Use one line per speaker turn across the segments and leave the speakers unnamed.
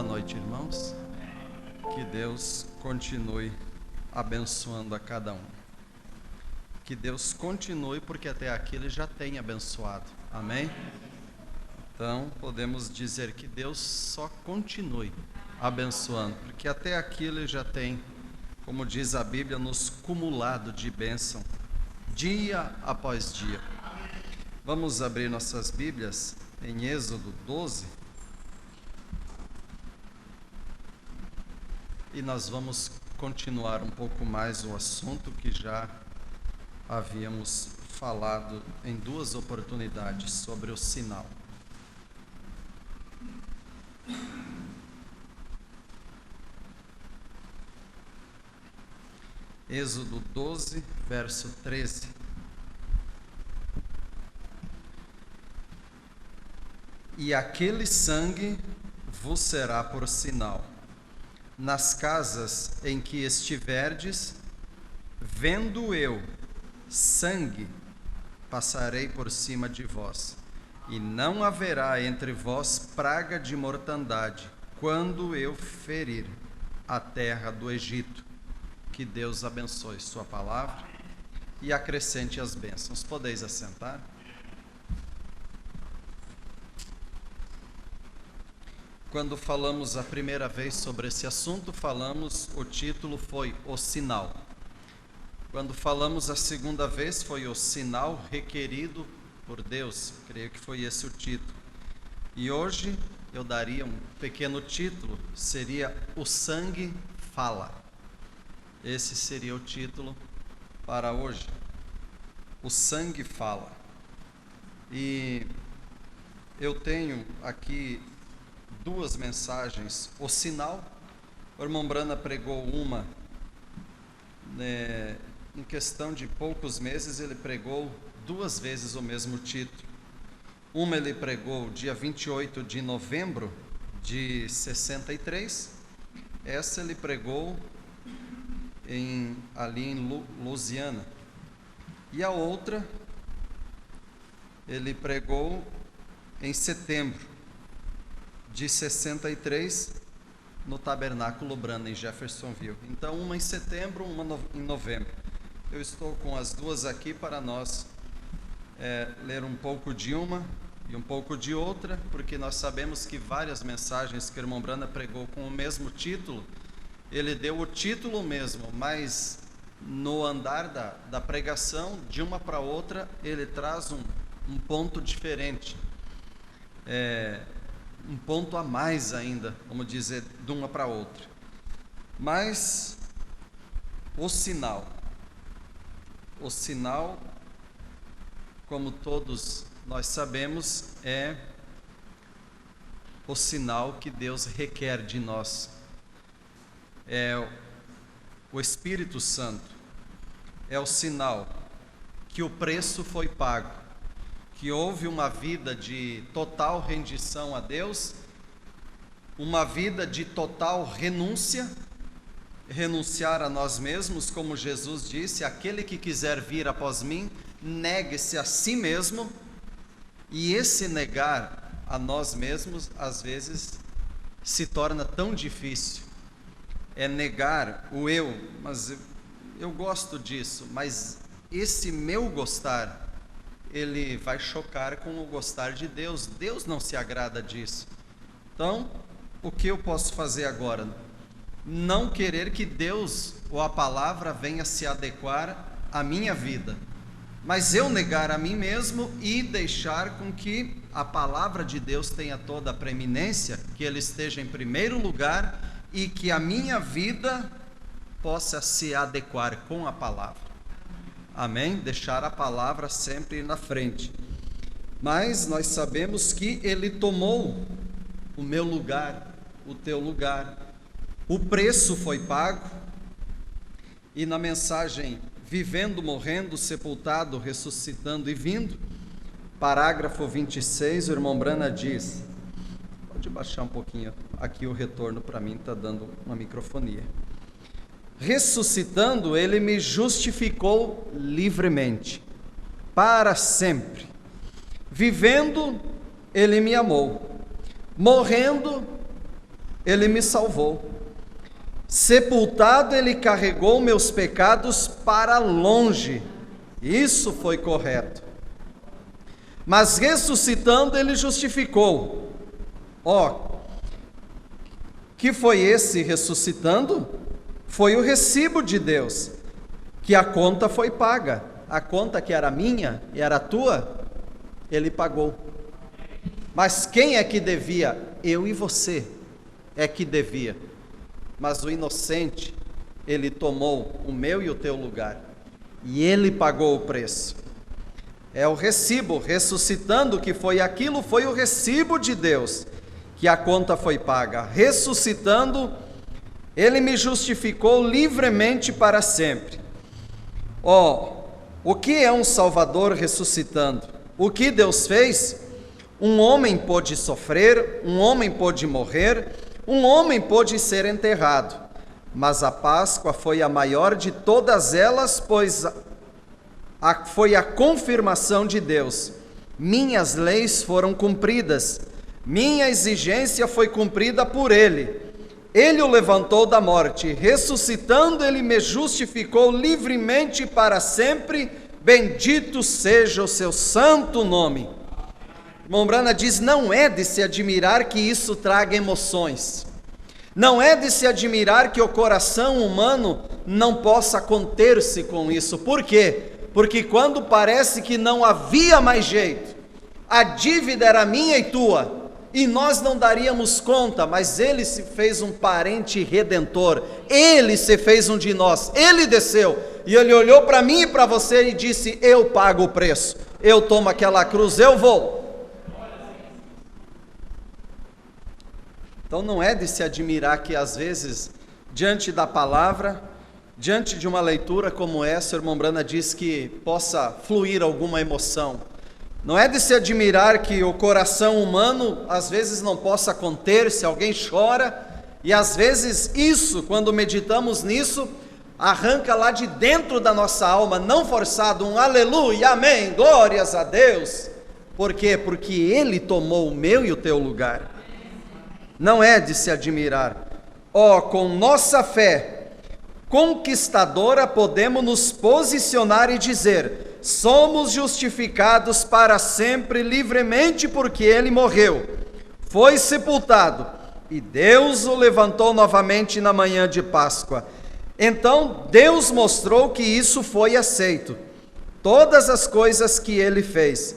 noite, irmãos. Que Deus continue abençoando a cada um. Que Deus continue, porque até aqui Ele já tem abençoado. Amém? Então, podemos dizer que Deus só continue abençoando, porque até aqui Ele já tem, como diz a Bíblia, nos cumulado de bênção, dia após dia. Vamos abrir nossas Bíblias em Êxodo 12. E nós vamos continuar um pouco mais o assunto que já havíamos falado em duas oportunidades sobre o sinal. Êxodo 12, verso 13. E aquele sangue vos será por sinal. Nas casas em que estiverdes, vendo eu sangue, passarei por cima de vós, e não haverá entre vós praga de mortandade, quando eu ferir a terra do Egito. Que Deus abençoe sua palavra e acrescente as bênçãos. Podeis assentar? Quando falamos a primeira vez sobre esse assunto, o título foi O Sinal. Quando falamos a segunda vez, foi o sinal requerido por Deus. Creio que foi esse o título. E hoje eu daria um pequeno título, seria O Sangue Fala. Esse seria o título para hoje. O Sangue Fala. E eu tenho aqui duas mensagens. O sinal, o irmão Brana pregou uma, em questão de poucos meses, ele pregou duas vezes o mesmo título. Uma ele pregou dia 28 de novembro de 63, essa ele pregou ali em Louisiana, e a outra ele pregou em setembro de 63, no Tabernáculo Brana, em Jeffersonville. Então, uma em setembro, uma em novembro. Eu estou com as duas aqui para nós ler um pouco de uma e um pouco de outra, porque nós sabemos que várias mensagens que o irmão Brana pregou com o mesmo título, ele deu o título mesmo, mas no andar da pregação, de uma para outra, ele traz um ponto diferente. Um ponto a mais ainda, vamos dizer, de uma para outra. Mas o sinal, como todos nós sabemos, é o sinal que Deus requer de nós. É o Espírito Santo, é o sinal que o preço foi pago, que houve uma vida de total rendição a Deus, uma vida de total renúncia, renunciar a nós mesmos, como Jesus disse: aquele que quiser vir após mim, negue-se a si mesmo. E esse negar a nós mesmos, às vezes, se torna tão difícil. É negar o eu, mas eu gosto disso, mas esse meu gostar, ele vai chocar com o gostar de Deus. Deus não se agrada disso. Então, o que eu posso fazer agora? Não querer que Deus ou a palavra venha se adequar à minha vida, mas eu negar a mim mesmo e deixar com que a palavra de Deus tenha toda a preeminência, que ele esteja em primeiro lugar e que a minha vida possa se adequar com a palavra. Amém? Deixar a palavra sempre na frente. Mas nós sabemos que Ele tomou o meu lugar, o teu lugar. O preço foi pago. E na mensagem Vivendo, Morrendo, Sepultado, Ressuscitando e Vindo, parágrafo 26, o irmão Brana diz... Pode baixar um pouquinho aqui o retorno para mim, está dando uma microfonia. Ressuscitando, ele me justificou livremente, para sempre. Vivendo, ele me amou. Morrendo, ele me salvou. Sepultado, ele carregou meus pecados para longe. Isso foi correto. Mas ressuscitando, ele justificou. Que foi esse ressuscitando? Foi o recibo de Deus, que a conta foi paga. A conta que era minha e era tua, ele pagou. Mas quem é que devia? Eu e você é que devia. Mas o inocente, ele tomou o meu e o teu lugar. E ele pagou o preço. É o recibo, ressuscitando, que foi aquilo, foi o recibo de Deus, que a conta foi paga. Ressuscitando, ele me justificou livremente para sempre. O que é um Salvador ressuscitando? O que Deus fez? Um homem pôde sofrer, um homem pôde morrer, um homem pôde ser enterrado, mas a Páscoa foi a maior de todas elas, pois foi a confirmação de Deus. Minhas leis foram cumpridas, minha exigência foi cumprida por Ele. Ele o levantou da morte, ressuscitando, ele me justificou livremente para sempre, bendito seja o seu santo nome. Irmão Brana diz, não é de se admirar que isso traga emoções, não é de se admirar que o coração humano não possa conter-se com isso. Por quê? Porque quando parece que não havia mais jeito, a dívida era minha e tua, e nós não daríamos conta, mas Ele se fez um parente redentor, Ele se fez um de nós, Ele desceu, e Ele olhou para mim e para você e disse, eu pago o preço, eu tomo aquela cruz, eu vou. Então não é de se admirar que às vezes, diante da palavra, diante de uma leitura como essa, o irmão Brana diz que possa fluir alguma emoção. Não é de se admirar que o coração humano às vezes não possa conter-se, alguém chora, e às vezes isso, quando meditamos nisso, arranca lá de dentro da nossa alma, não forçado, um aleluia, amém, glórias a Deus. Por quê? Porque Ele tomou o meu e o teu lugar. Não é de se admirar. Com nossa fé conquistadora podemos nos posicionar e dizer, somos justificados para sempre livremente porque Ele morreu, foi sepultado e Deus o levantou novamente na manhã de Páscoa. Então Deus mostrou que isso foi aceito. Todas as coisas que Ele fez,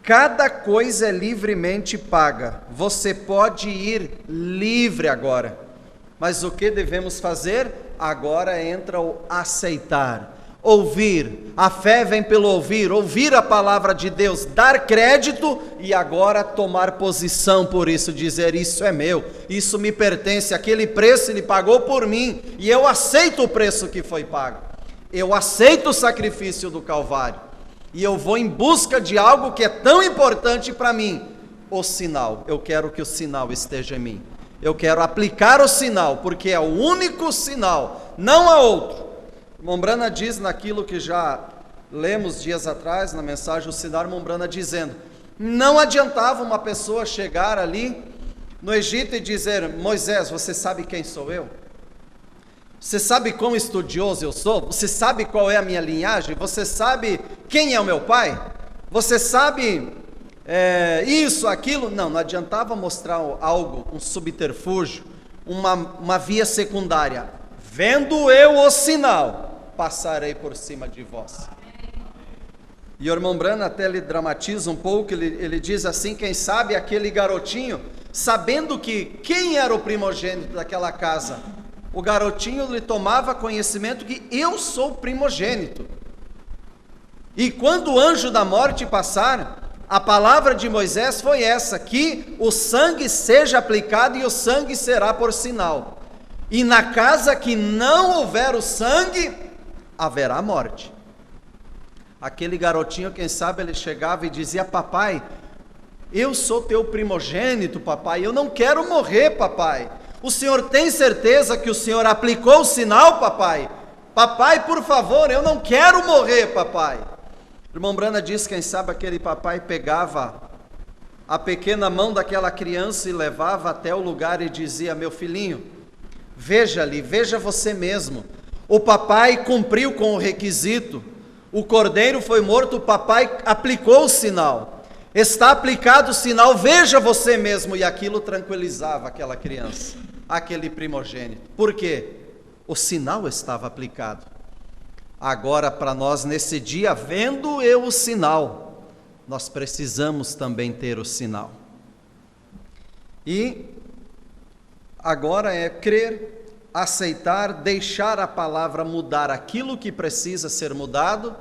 cada coisa é livremente paga. Você pode ir livre agora. Mas o que devemos fazer? Agora entra o aceitar, ouvir. A fé vem pelo ouvir a palavra de Deus, dar crédito e agora tomar posição por isso, dizer isso é meu, isso me pertence, aquele preço Ele pagou por mim e eu aceito o preço que foi pago. Eu aceito o sacrifício do Calvário. E eu vou em busca de algo que é tão importante para mim, o sinal. Eu quero que o sinal esteja em mim. Eu quero aplicar o sinal, porque é o único sinal, não há outro. Irmão Brana diz naquilo que já lemos dias atrás, na mensagem, o sinal, irmão Brana dizendo, não adiantava uma pessoa chegar ali no Egito e dizer, Moisés, você sabe quem sou eu? Você sabe quão estudioso eu sou? Você sabe qual é a minha linhagem? Você sabe quem é o meu pai? Você sabe isso, aquilo? Não adiantava mostrar algo, um subterfúgio, uma via secundária. Vendo eu o sinal, passarei por cima de vós. E o irmão Brana até ele dramatiza um pouco, ele diz assim, quem sabe aquele garotinho, sabendo que quem era o primogênito daquela casa, o garotinho lhe tomava conhecimento que eu sou primogênito. E quando o anjo da morte passar, a palavra de Moisés foi essa, que o sangue seja aplicado e o sangue será por sinal. E na casa que não houver o sangue, haverá morte. Aquele garotinho, quem sabe, ele chegava e dizia, papai, eu sou teu primogênito, papai, eu não quero morrer, papai. O senhor tem certeza que o senhor aplicou o sinal, papai? Papai, por favor, eu não quero morrer, papai. O irmão Brana diz, quem sabe aquele papai pegava a pequena mão daquela criança e levava até o lugar e dizia: meu filhinho, veja ali, veja você mesmo, o papai cumpriu com o requisito, o cordeiro foi morto, o papai aplicou o sinal, está aplicado o sinal, veja você mesmo. E aquilo tranquilizava aquela criança, aquele primogênito. Por quê? O sinal estava aplicado. Agora, para nós nesse dia, vendo eu o sinal, nós precisamos também ter o sinal. E agora é crer, aceitar, deixar a palavra mudar aquilo que precisa ser mudado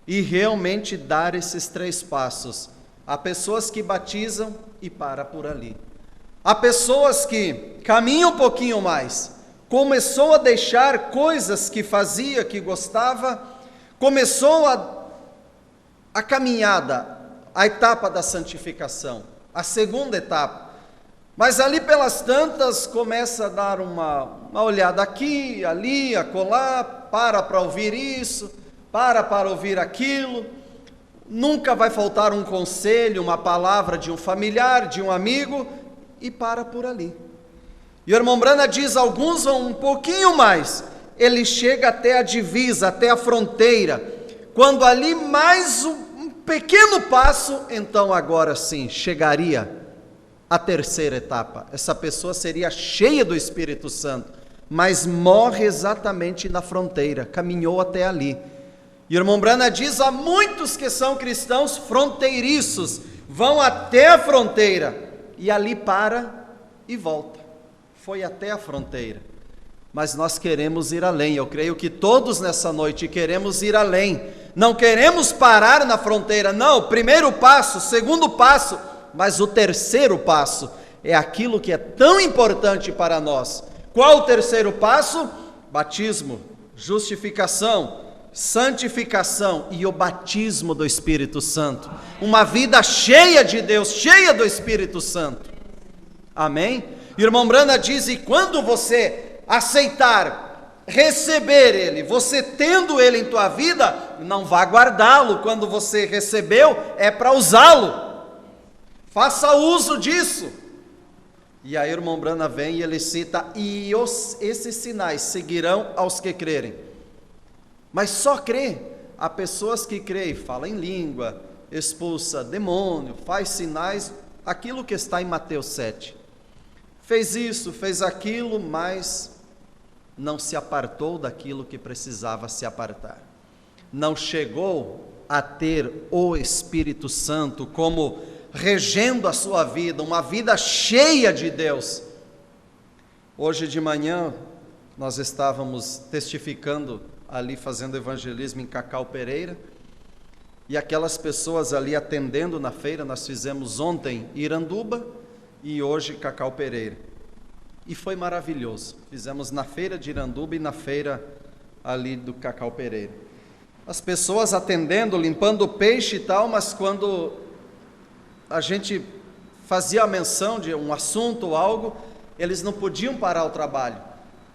e realmente dar esses 3 passos. Há pessoas que batizam e para por ali. Há pessoas que caminham um pouquinho mais, começou a deixar coisas que fazia, que gostava, começou a caminhada, a etapa da santificação, a segunda etapa. Mas ali pelas tantas começa a dar uma olhada aqui, ali, acolá, para ouvir isso, para ouvir aquilo. Nunca vai faltar um conselho, uma palavra de um familiar, de um amigo, e para por ali. E o irmão Brana diz: alguns vão um pouquinho mais, ele chega até a divisa, até a fronteira, quando ali mais um pequeno passo, então agora sim, chegaria a terceira etapa. Essa pessoa seria cheia do Espírito Santo, mas morre exatamente na fronteira, caminhou até ali. E o irmão Brana diz: há muitos que são cristãos fronteiriços, vão até a fronteira, e ali para e volta, foi até a fronteira. Mas nós queremos ir além. Eu creio que todos nessa noite queremos ir além, não queremos parar na fronteira, não. Primeiro passo, segundo passo, mas o terceiro passo é aquilo que é tão importante para nós. Qual o terceiro passo? Batismo, justificação, santificação e o batismo do Espírito Santo. Uma vida cheia de Deus, cheia do Espírito Santo. Amém? Irmão Brana diz: e quando você aceitar, receber Ele, você tendo Ele em tua vida, não vá guardá-lo. Quando você recebeu, é para usá-lo. Faça uso disso. E aí o irmão Brana vem e ele cita: e esses sinais seguirão aos que crerem. Mas só crê. Há pessoas que creem, fala em língua, expulsa demônio, faz sinais, aquilo que está em Mateus 7. Fez isso, fez aquilo, mas não se apartou daquilo que precisava se apartar. Não chegou a ter o Espírito Santo como regendo a sua vida, uma vida cheia de Deus. Hoje de manhã nós estávamos testificando ali, fazendo evangelismo em Cacau Pereira, e aquelas pessoas ali atendendo na feira. Nós fizemos ontem Iranduba e hoje Cacau Pereira, e foi maravilhoso. Fizemos na feira de Iranduba e na feira ali do Cacau Pereira. As pessoas atendendo, limpando o peixe e tal, mas quando a gente fazia a menção de um assunto ou algo, eles não podiam parar o trabalho,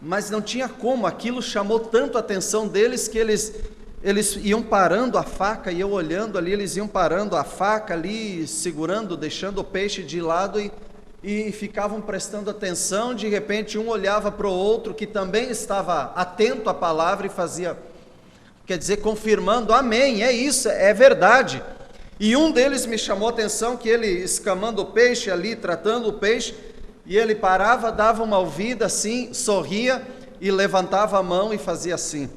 mas não tinha como, aquilo chamou tanto a atenção deles que eles iam parando a faca, e eu olhando ali, eles iam parando a faca ali, segurando, deixando o peixe de lado e ficavam prestando atenção. De repente um olhava para o outro que também estava atento à palavra e fazia, quer dizer, confirmando: amém, é isso, é verdade. E um deles me chamou a atenção, que ele escamando o peixe ali, tratando o peixe, e ele parava, dava uma ouvida assim, sorria e levantava a mão e fazia assim.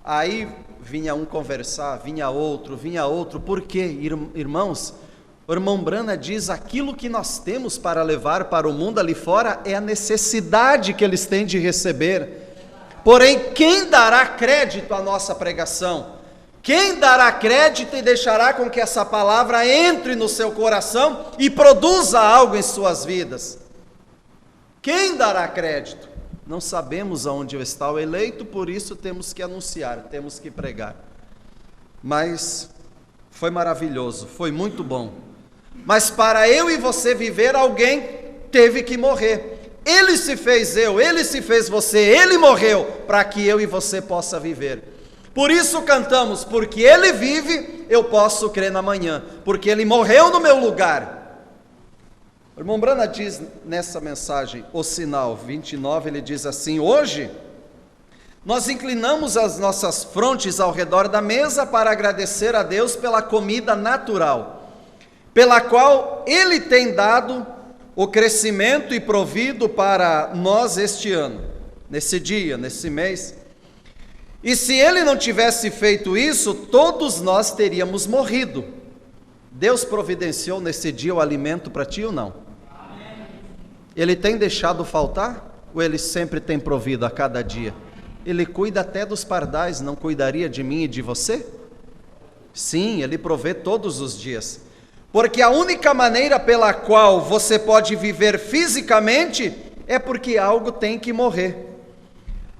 Aí vinha um conversar, vinha outro. Por quê, irmãos? O irmão Brana diz: aquilo que nós temos para levar para o mundo ali fora é a necessidade que eles têm de receber. Porém, quem dará crédito à nossa pregação? Quem dará crédito e deixará com que essa palavra entre no seu coração e produza algo em suas vidas? Quem dará crédito? Não sabemos aonde está o eleito, por isso temos que anunciar, temos que pregar. Mas foi maravilhoso, foi muito bom. Mas para eu e você viver, alguém teve que morrer. Ele se fez eu, ele se fez você, ele morreu para que eu e você possa viver. Por isso cantamos: porque ele vive, eu posso crer na manhã, porque ele morreu no meu lugar. O irmão Brana diz nessa mensagem, o sinal 29, ele diz assim: hoje nós inclinamos as nossas frontes ao redor da mesa para agradecer a Deus pela comida natural, pela qual Ele tem dado o crescimento e provido para nós este ano, nesse dia, nesse mês. E se Ele não tivesse feito isso, todos nós teríamos morrido. Deus providenciou nesse dia o alimento para ti ou não? Ele tem deixado faltar? Ou Ele sempre tem provido a cada dia? Ele cuida até dos pardais, não cuidaria de mim e de você? Sim, Ele provê todos os dias. Porque a única maneira pela qual você pode viver fisicamente é porque algo tem que morrer.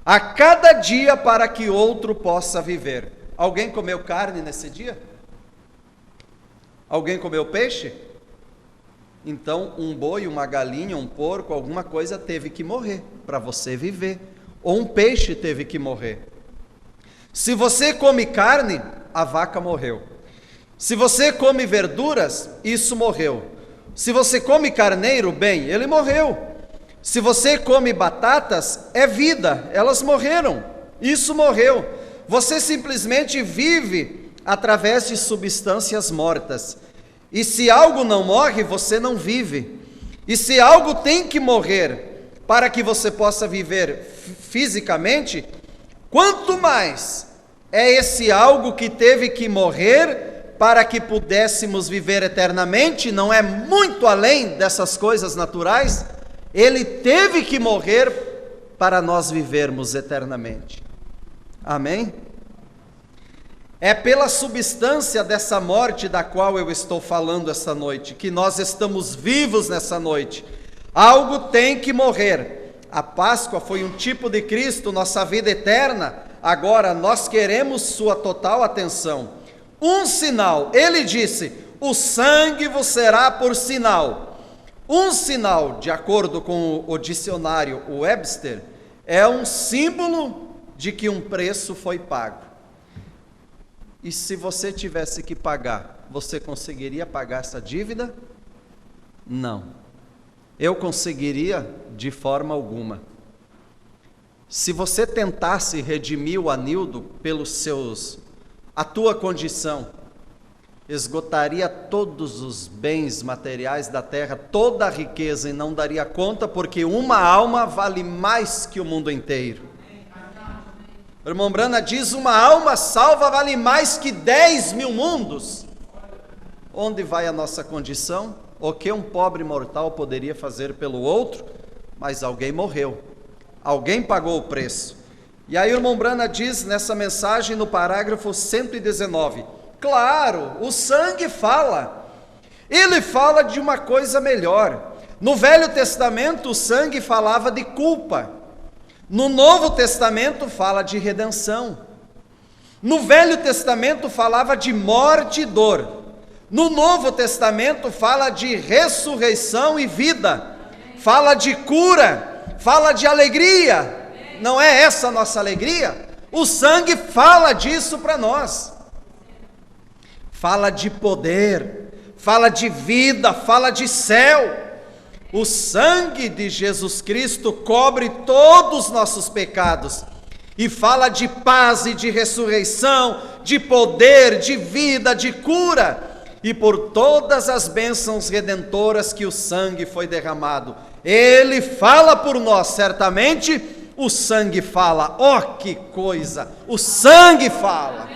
A cada dia para que outro possa viver. Alguém comeu carne nesse dia? Alguém comeu peixe? Então um boi, uma galinha, um porco, alguma coisa teve que morrer para você viver. Ou um peixe teve que morrer. Se você come carne, a vaca morreu. Se você come verduras, isso morreu. Se você come carneiro, bem, ele morreu. Se você come batatas, é vida, elas morreram. Isso morreu. Você simplesmente vive através de substâncias mortas. E se algo não morre, você não vive. E se algo tem que morrer para que você possa viver fisicamente, quanto mais é esse algo que teve que morrer para que pudéssemos viver eternamente, não é muito além dessas coisas naturais? Ele teve que morrer para nós vivermos eternamente. Amém? É pela substância dessa morte da qual eu estou falando esta noite, que nós estamos vivos nessa noite. Algo tem que morrer. A Páscoa foi um tipo de Cristo, nossa vida eterna. Agora nós queremos sua total atenção. Um sinal, ele disse: o sangue vos será por sinal. Um sinal, de acordo com o dicionário Webster, é um símbolo de que um preço foi pago. E se você tivesse que pagar, você conseguiria pagar essa dívida? Não. Eu conseguiria de forma alguma. Se você tentasse redimir o Anildo a tua condição, esgotaria todos os bens materiais da terra, toda a riqueza, e não daria conta, porque uma alma vale mais que o mundo inteiro. O irmão Brana diz: uma alma salva vale mais que 10.000 mundos. Onde vai a nossa condição? O que um pobre mortal poderia fazer pelo outro? Mas alguém morreu, alguém pagou o preço. E aí o irmão Brana diz nessa mensagem no parágrafo 119, claro, o sangue fala, ele fala de uma coisa melhor. No Velho Testamento o sangue falava de culpa, no Novo Testamento fala de redenção. No Velho Testamento falava de morte e dor, no Novo Testamento fala de ressurreição e vida, fala de cura, fala de alegria. Não é essa a nossa alegria? O sangue fala disso para nós. Fala de poder, fala de vida, fala de céu. O sangue de Jesus Cristo cobre todos os nossos pecados e fala de paz e de ressurreição, de poder, de vida, de cura, e por todas as bênçãos redentoras que o sangue foi derramado. Ele fala por nós, certamente. O sangue fala. Oh, que coisa! O sangue fala.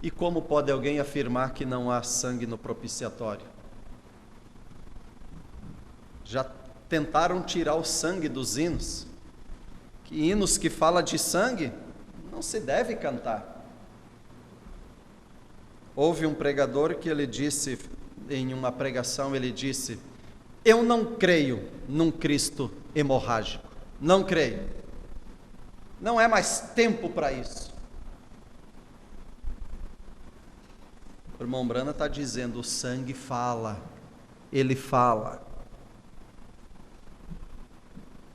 E como pode alguém afirmar que não há sangue no propiciatório? Já tentaram tirar o sangue dos hinos. Que hinos que falam de sangue não se deve cantar. Houve um pregador que ele disse, em uma pregação, ele disse: eu não creio num Cristo hemorrágico, não creio, não é mais tempo para isso. O irmão Brana está dizendo: o sangue fala, ele fala.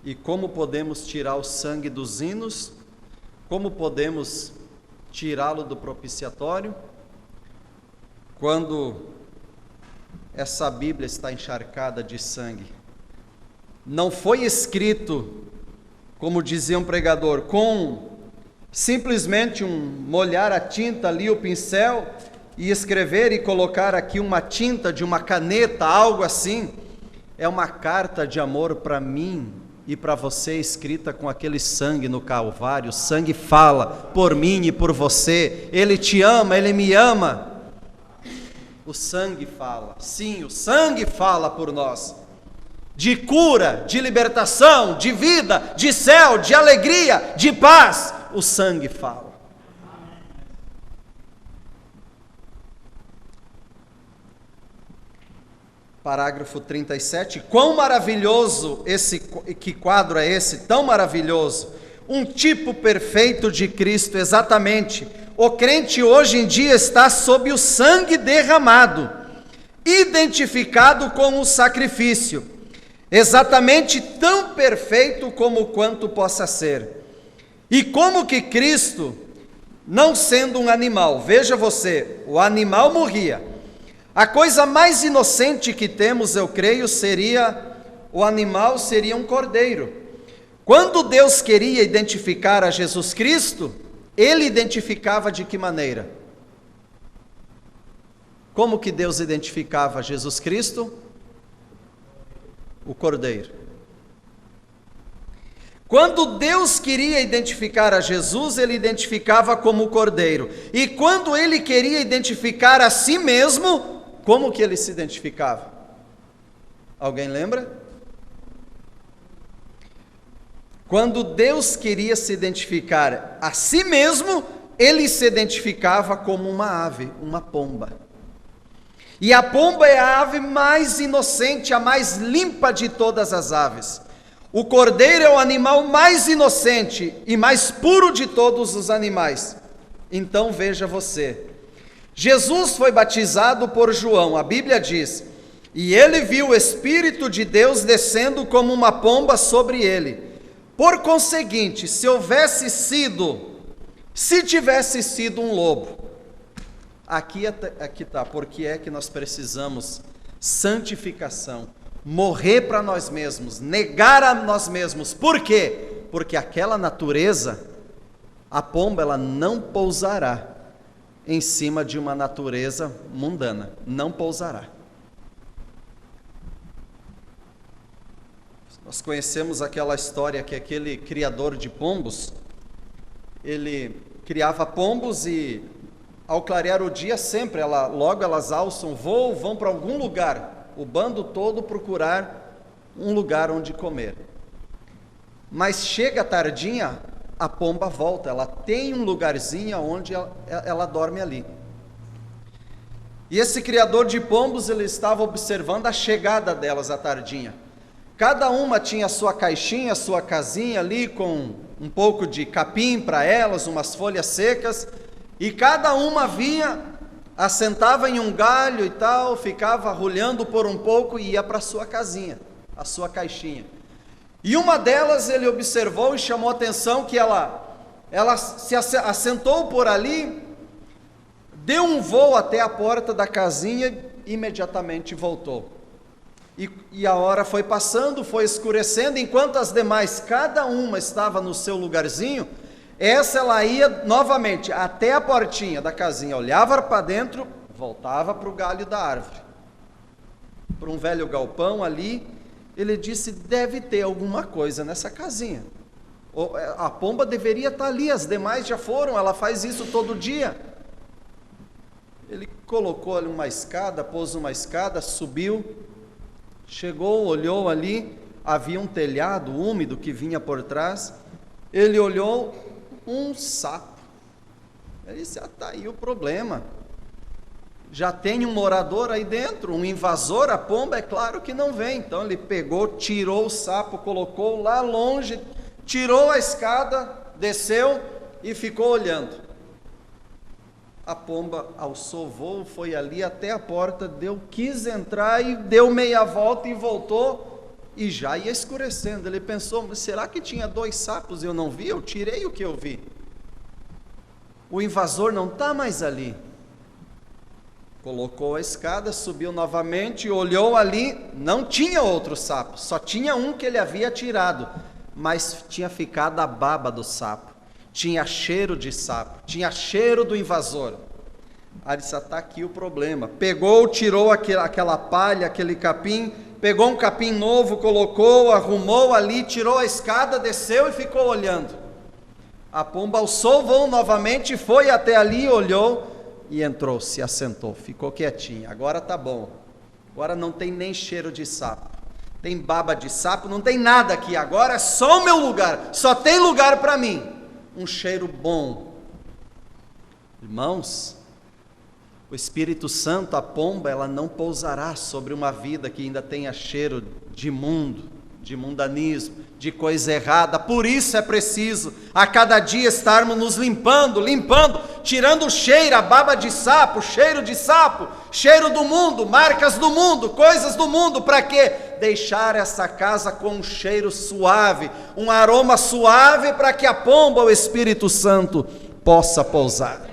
E como podemos tirar o sangue dos hinos? Como podemos tirá-lo do propiciatório, quando essa Bíblia está encharcada de sangue. Não foi escrito, como dizia um pregador, com simplesmente molhar a tinta ali, o pincel, e escrever e colocar aqui uma tinta de uma caneta, algo assim. É uma carta de amor para mim e para você, escrita com aquele sangue no Calvário. O sangue fala por mim e por você. Ele te ama, Ele me ama. O sangue fala, sim, o sangue fala por nós. De cura, de libertação, de vida, de céu, de alegria, de paz. O sangue fala. Parágrafo 37, quão maravilhoso que quadro é esse, tão maravilhoso, um tipo perfeito de Cristo, exatamente. O crente hoje em dia está sob o sangue derramado, identificado com o sacrifício, exatamente tão perfeito como quanto possa ser. E como que Cristo, não sendo um animal, veja você, o animal morria. A coisa mais inocente que temos, eu creio, o animal seria um cordeiro. Quando Deus queria identificar a Jesus Cristo, Ele identificava de que maneira? Como que Deus identificava Jesus Cristo? O cordeiro. Quando Deus queria identificar a Jesus, Ele identificava como o cordeiro. E quando Ele queria identificar a si mesmo, como que Ele se identificava? Alguém lembra? Quando Deus queria se identificar a si mesmo, Ele se identificava como uma ave, uma pomba. E a pomba é a ave mais inocente, a mais limpa de todas as aves. O cordeiro é o animal mais inocente e mais puro de todos os animais. Então veja você, Jesus foi batizado por João, a Bíblia diz, e ele viu o Espírito de Deus descendo como uma pomba sobre ele. Por conseguinte, se tivesse sido um lobo, aqui está, porque é que nós precisamos santificação, morrer para nós mesmos, negar a nós mesmos. Por quê? Porque aquela natureza, a pomba, ela não pousará em cima de uma natureza mundana, não pousará. Nós conhecemos aquela história que aquele criador de pombos, ele criava pombos e ao clarear o dia sempre, logo elas alçam voo, vão para algum lugar, o bando todo procurar um lugar onde comer. Mas chega tardinha, a pomba volta, ela tem um lugarzinho onde ela dorme ali. E esse criador de pombos, ele estava observando a chegada delas à tardinha. Cada uma tinha a sua caixinha, a sua casinha ali com um pouco de capim para elas, umas folhas secas, e cada uma vinha, assentava em um galho e tal, ficava arrulhando por um pouco e ia para a sua casinha, a sua caixinha. E uma delas ele observou e chamou a atenção que ela se assentou por ali, deu um voo até a porta da casinha e imediatamente voltou. E a hora foi passando, foi escurecendo, enquanto as demais, cada uma estava no seu lugarzinho, ela ia novamente até a portinha da casinha, olhava para dentro, voltava para o galho da árvore, para um velho galpão ali. Ele disse, deve ter alguma coisa nessa casinha. A pomba deveria estar ali, as demais já foram, ela faz isso todo dia. Ele colocou ali uma escada, pôs uma escada, subiu, chegou, olhou ali, havia um telhado úmido que vinha por trás. Ele olhou, um sapo. Ele disse, está aí o problema. Já tem um morador aí dentro, um invasor, a pomba é claro que não vem. Então ele pegou, tirou o sapo, colocou lá longe, tirou a escada, desceu e ficou olhando. A pomba alçou voo, foi ali até a porta, quis entrar e deu meia volta e voltou, e já ia escurecendo. Ele pensou, será que tinha 2 sapos e eu não vi? Eu tirei o que eu vi. o invasor não está mais ali. Colocou a escada, subiu novamente, olhou ali, não tinha outro sapo, só tinha um que ele havia tirado, mas tinha ficado a baba do sapo, tinha cheiro de sapo, tinha cheiro do invasor. Aí disse, está aqui o problema. Pegou, tirou aquela palha, aquele capim, pegou um capim novo, colocou, arrumou ali, tirou a escada, desceu e ficou olhando. A pomba alçou o voo novamente, foi até ali, olhou e entrou, se assentou, ficou quietinha. Agora tá bom, agora não tem nem cheiro de sapo, tem baba de sapo, não tem nada aqui, agora é só o meu lugar, só tem lugar para mim, um cheiro bom. Irmãos, o Espírito Santo, a pomba, ela não pousará sobre uma vida que ainda tenha cheiro de mundo, de mundanismo, de coisa errada. Por isso é preciso a cada dia estarmos nos limpando, tirando o cheiro, a baba de sapo, cheiro do mundo, marcas do mundo, coisas do mundo. Para quê? Deixar essa casa com um cheiro suave, um aroma suave, para que a pomba, o Espírito Santo, possa pousar.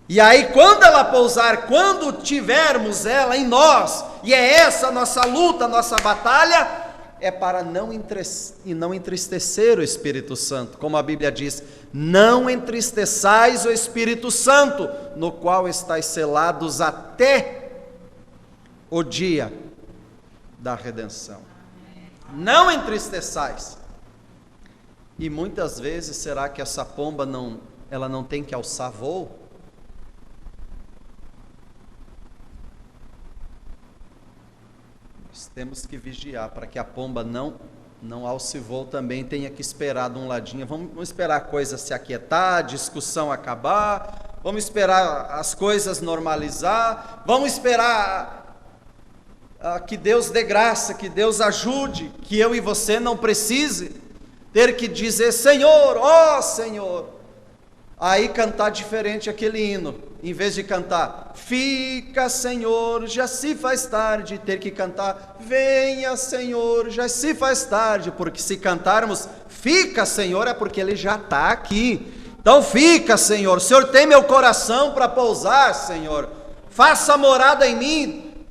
E aí, quando ela pousar, quando tivermos ela em nós, e é essa a nossa luta, a nossa batalha, é para não entristecer o Espírito Santo, como a Bíblia diz, não entristeçais o Espírito Santo, no qual estáis selados até o dia da redenção. Não entristeçais. E muitas vezes, será que essa pomba ela não tem que alçar voo? Temos que vigiar para que a pomba não alce voo também, tenha que esperar de um ladinho. Vamos esperar a coisa se aquietar, a discussão acabar, vamos esperar as coisas normalizar, vamos esperar que Deus dê graça, que Deus ajude, que eu e você não precise ter que dizer Senhor, ó Senhor. Aí cantar diferente aquele hino, em vez de cantar fica Senhor, já se faz tarde, ter que cantar venha Senhor, já se faz tarde, porque se cantarmos fica Senhor é porque Ele já está aqui. Então fica Senhor, o Senhor tem meu coração para pousar Senhor, faça morada em mim,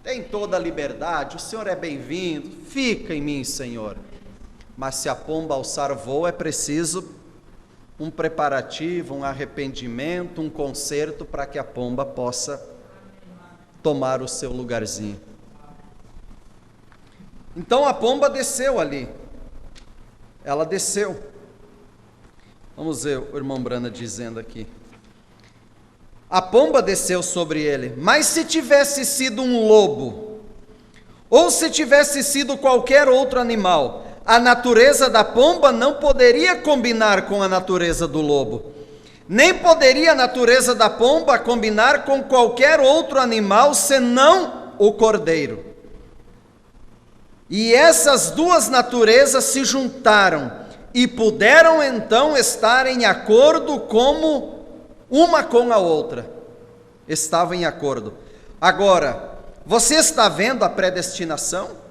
tem toda a liberdade, o Senhor é bem-vindo, fica em mim Senhor. Mas se a pomba alçar voo, é preciso um preparativo, um arrependimento, um conserto para que a pomba possa tomar o seu lugarzinho. Então a pomba desceu ali, ela desceu. Vamos ver o irmão Brana dizendo aqui. A pomba desceu sobre ele, mas se tivesse sido um lobo, ou se tivesse sido qualquer outro animal, a natureza da pomba não poderia combinar com a natureza do lobo, nem poderia a natureza da pomba combinar com qualquer outro animal senão o cordeiro. E essas duas naturezas se juntaram e puderam então estar em acordo como uma com a outra. Estavam em acordo. Agora, você está vendo a predestinação?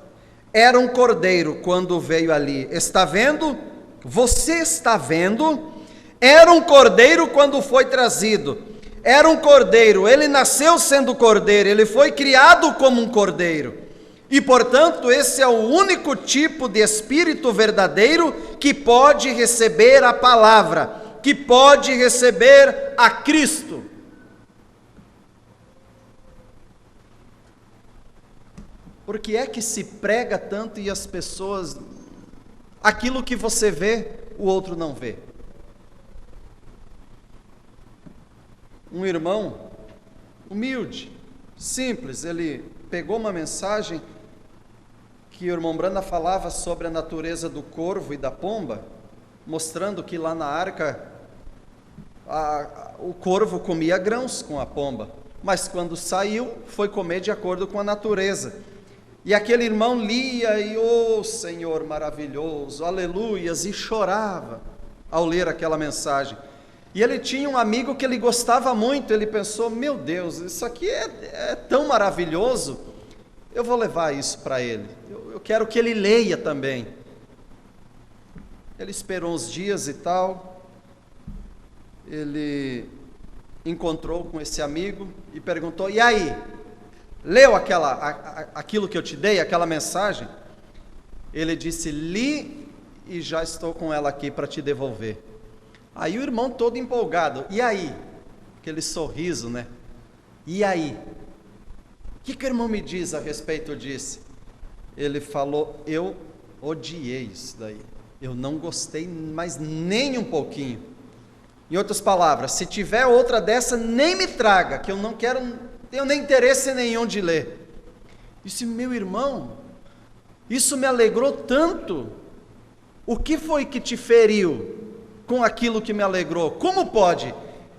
Era um cordeiro quando veio ali, está vendo? Você está vendo? Era um cordeiro quando foi trazido, era um cordeiro, ele nasceu sendo cordeiro, ele foi criado como um cordeiro, e portanto esse é o único tipo de espírito verdadeiro que pode receber a palavra, que pode receber a Cristo. Por que é que se prega tanto e as pessoas, aquilo que você vê, o outro não vê? Um irmão humilde, simples, ele pegou uma mensagem que o irmão Branda falava sobre a natureza do corvo e da pomba, mostrando que lá na arca o corvo comia grãos com a pomba, mas quando saiu foi comer de acordo com a natureza. E aquele irmão lia e, oh Senhor maravilhoso, aleluias, e chorava ao ler aquela mensagem. E ele tinha um amigo que ele gostava muito, ele pensou, meu Deus, isso aqui é tão maravilhoso, eu vou levar isso para ele, eu quero que ele leia também. Ele esperou uns dias e tal, ele encontrou com esse amigo e perguntou: e aí, leu aquilo que eu te dei, aquela mensagem? Ele disse: li e já estou com ela aqui para te devolver. Aí o irmão todo empolgado: e aí? Aquele sorriso, né? E aí? O que o irmão me diz a respeito disso? Ele falou: eu odiei isso daí, eu não gostei, mas nem um pouquinho. Em outras palavras, se tiver outra dessa, nem me traga, que eu não tenho nem interesse nenhum de ler. Disse: meu irmão, isso me alegrou tanto. O que foi que te feriu com aquilo que me alegrou? Como pode?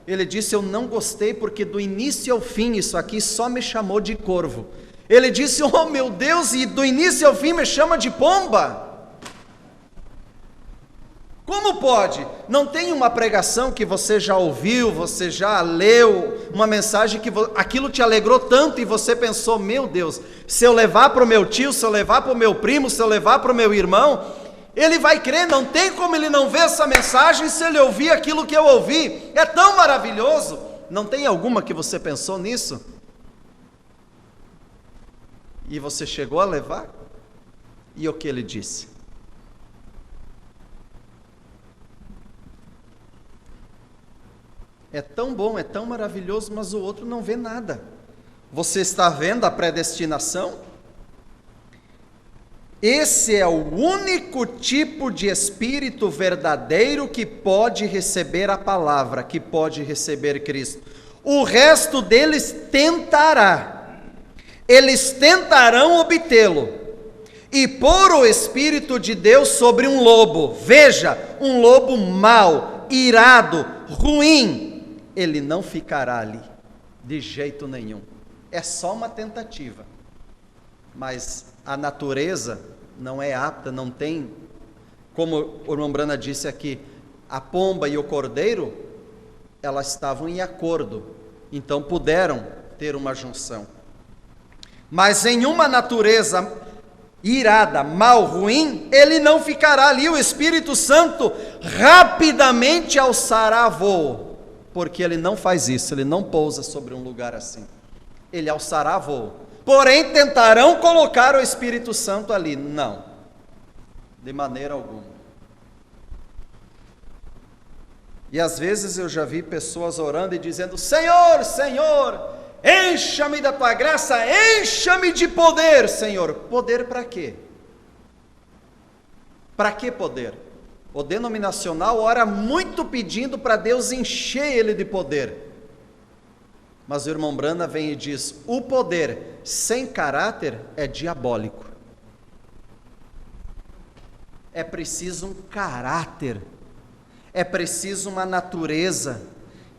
Ele disse: eu não gostei porque do início ao fim isso aqui só me chamou de corvo. Ele disse: oh meu Deus, e do início ao fim me chama de pomba? Como pode? Não tem uma pregação que você já ouviu, você já leu, uma mensagem que aquilo te alegrou tanto e você pensou: meu Deus, se eu levar para o meu tio, se eu levar para o meu primo, se eu levar para o meu irmão, ele vai crer. Não tem como ele não ver essa mensagem se ele ouvir aquilo que eu ouvi. É tão maravilhoso. Não tem alguma que você pensou nisso? E você chegou a levar? E o que ele disse? É tão bom, é tão maravilhoso, mas o outro não vê nada. Você está vendo a predestinação? Esse é o único tipo de espírito verdadeiro que pode receber a palavra, que pode receber Cristo. O resto deles tentará. Eles tentarão obtê-lo e pôr o Espírito de Deus sobre um lobo. Veja, um lobo mau, irado, ruim. Ele não ficará ali, de jeito nenhum. É só uma tentativa. Mas a natureza não é apta, não tem, como o irmão Brana disse aqui, a pomba e o cordeiro, elas estavam em acordo, então puderam ter uma junção. Mas em uma natureza irada, mal, ruim, ele não ficará ali. O Espírito Santo rapidamente alçará voo, porque ele não faz isso, ele não pousa sobre um lugar assim. Ele alçará voo. Porém, tentarão colocar o Espírito Santo ali. Não, de maneira alguma. E às vezes eu já vi pessoas orando e dizendo: Senhor, Senhor, encha-me da tua graça, encha-me de poder, Senhor. Poder para quê? Para que poder? O denominacional ora muito pedindo para Deus encher ele de poder. Mas o irmão Brana vem e diz: o poder sem caráter é diabólico. É preciso um caráter, é preciso uma natureza,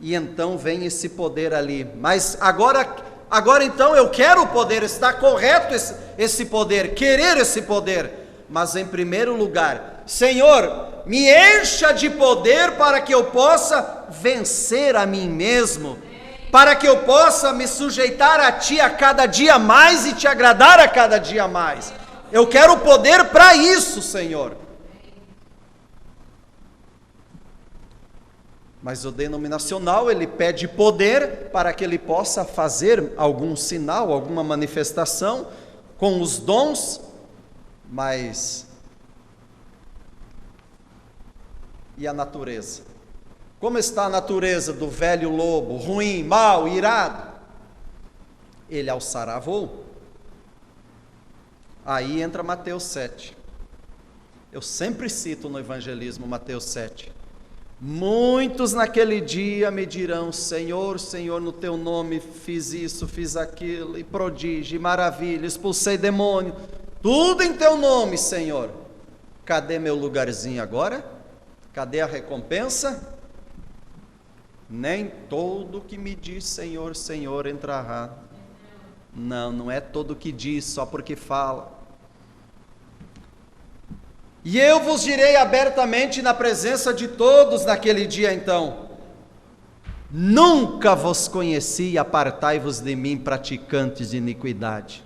e então vem esse poder ali. Mas agora então eu quero o poder, está correto esse poder, querer esse poder, mas em primeiro lugar, Senhor, me encha de poder para que eu possa vencer a mim mesmo, para que eu possa me sujeitar a Ti a cada dia mais e Te agradar a cada dia mais. Eu quero poder para isso, Senhor. Mas o denominacional, ele pede poder para que ele possa fazer algum sinal, alguma manifestação com os dons, mas e a natureza? Como está a natureza do velho lobo, ruim, mau, irado? Ele alçará voo. Aí entra Mateus 7. Eu sempre cito no evangelismo Mateus 7. Muitos naquele dia me dirão: Senhor, Senhor, no teu nome fiz isso, fiz aquilo, e prodígio, e maravilha, expulsei demônio, tudo em teu nome, Senhor. Cadê meu lugarzinho agora? Cadê a recompensa? Nem todo que me diz Senhor, Senhor entrará. Não é todo que diz só porque fala. E eu vos direi abertamente na presença de todos naquele dia então: nunca vos conheci, apartai-vos de mim, praticantes de iniquidade.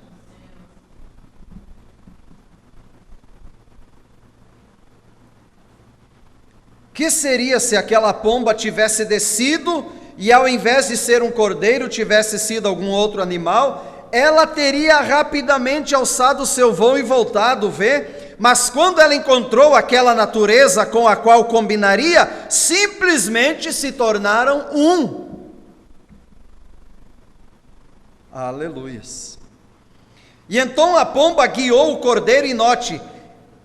Que seria se aquela pomba tivesse descido e ao invés de ser um cordeiro tivesse sido algum outro animal? Ela teria rapidamente alçado o seu voo e voltado, vê? Mas quando ela encontrou aquela natureza com a qual combinaria, simplesmente se tornaram um. Aleluias. E então a pomba guiou o cordeiro, e note,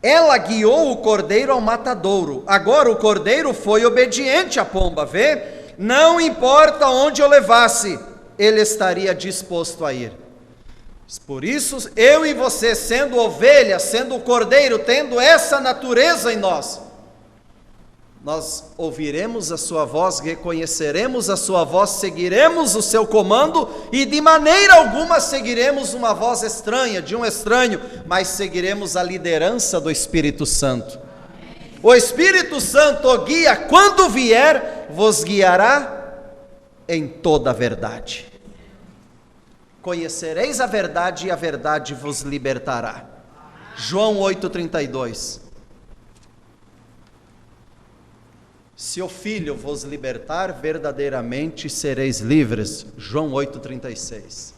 ela guiou o cordeiro ao matadouro. Agora o cordeiro foi obediente à pomba, vê? Não importa onde eu levasse, ele estaria disposto a ir. Por isso, eu e você, sendo ovelha, sendo o cordeiro, tendo essa natureza em nós ouviremos a sua voz, reconheceremos a sua voz, seguiremos o seu comando e de maneira alguma seguiremos uma voz estranha, de um estranho, mas seguiremos a liderança do Espírito Santo. O Espírito Santo o guia, quando vier, vos guiará em toda a verdade. Conhecereis a verdade e a verdade vos libertará. João 8,32. Se o Filho vos libertar, verdadeiramente sereis livres. João 8,36.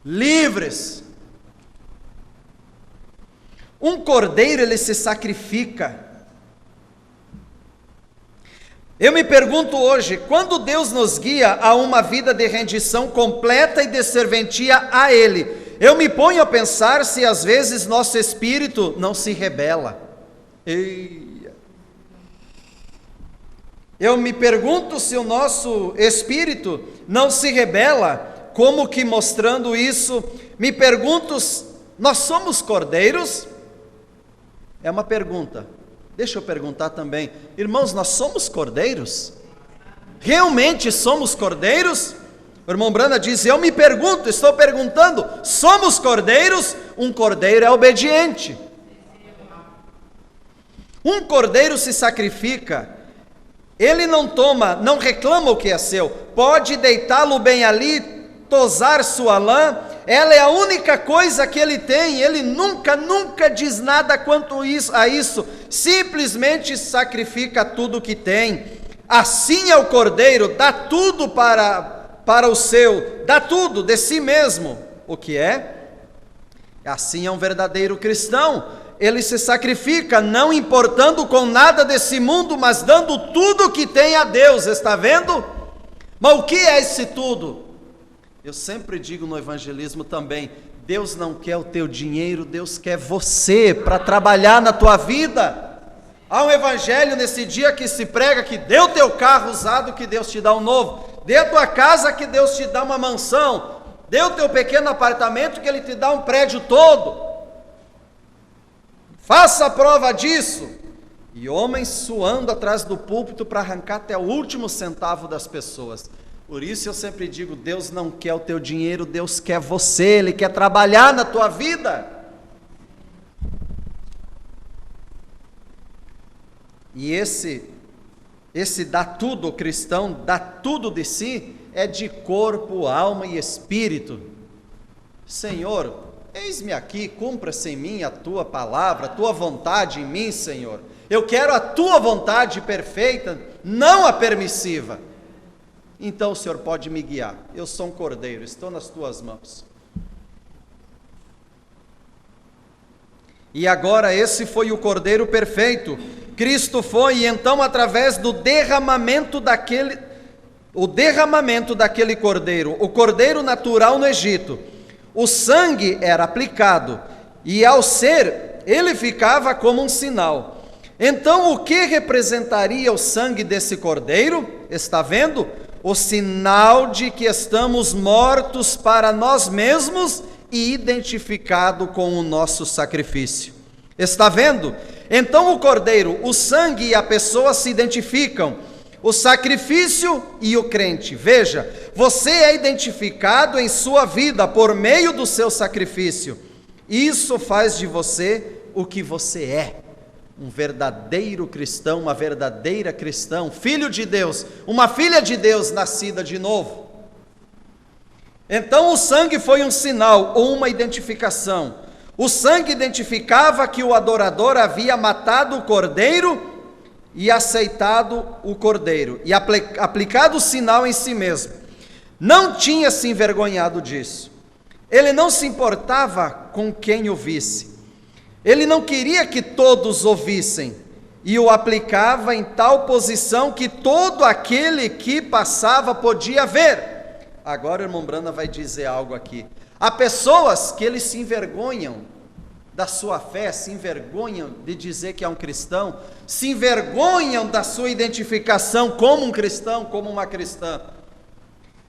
Livres. Um cordeiro, ele se sacrifica. Eu me pergunto hoje, quando Deus nos guia a uma vida de rendição completa e de serventia a Ele, eu me ponho a pensar se às vezes nosso espírito não se rebela. Eu me pergunto se o nosso espírito não se rebela, como que mostrando isso, me pergunto, nós somos cordeiros? É uma pergunta. Deixa eu perguntar também, irmãos, nós somos cordeiros? Realmente somos cordeiros? O irmão Brana diz, eu me pergunto, estou perguntando, somos cordeiros? Um cordeiro é obediente. Um cordeiro se sacrifica. Ele não toma, não reclama o que é seu, pode deitá-lo bem ali, tosar sua lã, ela é a única coisa que ele tem, ele nunca diz nada quanto a isso, simplesmente sacrifica tudo que tem. Assim é o cordeiro, dá tudo para o seu, dá tudo de si mesmo. O que é? Assim é um verdadeiro cristão. Ele se sacrifica, não importando com nada desse mundo, mas dando tudo que tem a Deus, está vendo? Mas o que é esse tudo? Eu sempre digo no evangelismo também, Deus não quer o teu dinheiro, Deus quer você para trabalhar na tua vida. Há um evangelho nesse dia que se prega que dê o teu carro usado que Deus te dá um novo, dê a tua casa que Deus te dá uma mansão, dê o teu pequeno apartamento que Ele te dá um prédio todo. Faça a prova disso. E homens suando atrás do púlpito para arrancar até o último centavo das pessoas. Por isso eu sempre digo, Deus não quer o teu dinheiro, Deus quer você, Ele quer trabalhar na tua vida. E esse dá tudo, o cristão dá tudo de si, é de corpo, alma e espírito. Senhor, eis-me aqui, cumpra-se em mim a tua palavra, a tua vontade em mim, Senhor. Eu quero a tua vontade perfeita, não a permissiva. Então o Senhor pode me guiar. Eu sou um cordeiro, estou nas tuas mãos. E agora esse foi o cordeiro perfeito. Cristo foi, e então através do derramamento daquele cordeiro, o cordeiro natural no Egito, o sangue era aplicado, e ao ser, ele ficava como um sinal. Então, o que representaria o sangue desse cordeiro? Está vendo? O sinal de que estamos mortos para nós mesmos e identificado com o nosso sacrifício. Está vendo? Então, o cordeiro, o sangue e a pessoa se identificam. O sacrifício e o crente. Veja, você é identificado em sua vida por meio do seu sacrifício. Isso faz de você o que você é. Um verdadeiro cristão, uma verdadeira cristã, filho de Deus, uma filha de Deus nascida de novo. Então o sangue foi um sinal ou uma identificação. O sangue identificava que o adorador havia matado o cordeiro e aceitado o cordeiro, e aplicado o sinal em si mesmo, não tinha se envergonhado disso. Ele não se importava com quem o visse. Ele não queria que todos ouvissem, e o aplicava em tal posição que todo aquele que passava podia ver. Agora o irmão Brana vai dizer algo aqui. Há pessoas que eles se envergonham da sua fé, se envergonham de dizer que é um cristão, se envergonham da sua identificação como um cristão, como uma cristã.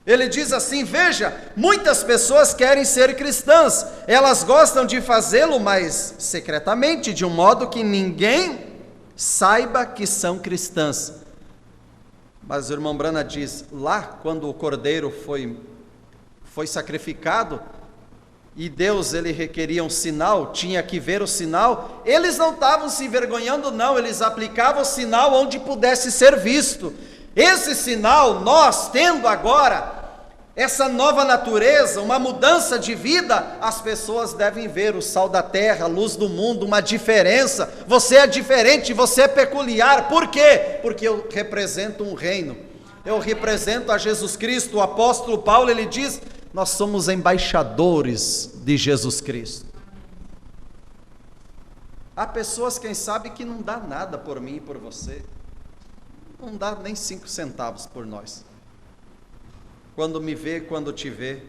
Ele diz assim: veja, muitas pessoas querem ser cristãs, elas gostam de fazê-lo, mas secretamente, de um modo que ninguém saiba que são cristãs. Mas o irmão Brana diz, lá quando o cordeiro foi sacrificado, e Deus, ele requeria um sinal, tinha que ver o sinal, eles não estavam se envergonhando não, eles aplicavam o sinal onde pudesse ser visto. Esse sinal, nós tendo agora essa nova natureza, uma mudança de vida, as pessoas devem ver o sal da terra, a luz do mundo, uma diferença. Você é diferente, você é peculiar. Por quê? Porque eu represento um reino, eu represento a Jesus Cristo. O apóstolo Paulo, ele diz, nós somos embaixadores de Jesus Cristo. Há pessoas, quem sabe, que não dá nada por mim e por você, não dá nem 5 centavos por nós, quando me vê, quando te vê,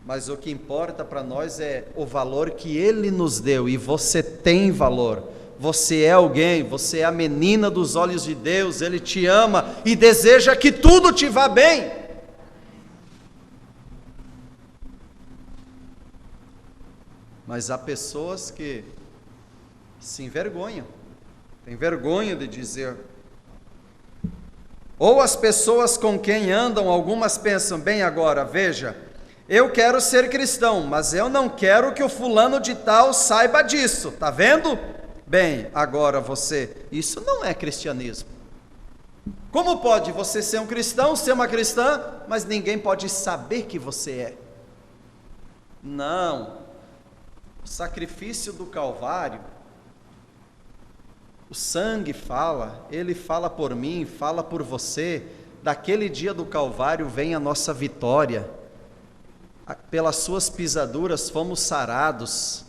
mas o que importa para nós é o valor que Ele nos deu, e você tem valor, você é alguém, você é a menina dos olhos de Deus, Ele te ama e deseja que tudo te vá bem. Mas há pessoas que se envergonham, têm vergonha de dizer. Ou as pessoas com quem andam, algumas pensam, bem, agora, veja, eu quero ser cristão, mas eu não quero que o fulano de tal saiba disso, tá vendo? Bem, agora você, isso não é cristianismo. Como pode você ser um cristão, ser uma cristã, mas ninguém pode saber que você é? Não. O sacrifício do Calvário, o sangue fala, ele fala por mim, fala por você. Daquele dia do Calvário vem a nossa vitória. Pelas suas pisaduras fomos sarados.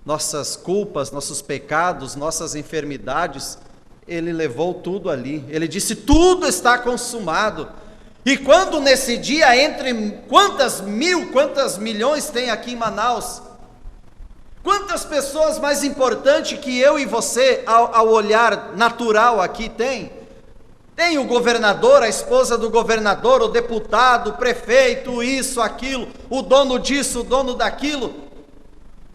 Nossas culpas, nossos pecados, nossas enfermidades, ele levou tudo ali. Ele disse, tudo está consumado. E quando nesse dia, entre quantas milhões tem aqui em Manaus, quantas pessoas mais importantes que eu e você, ao olhar natural aqui, tem? Tem o governador, a esposa do governador, o deputado, o prefeito, isso, aquilo, o dono disso, o dono daquilo.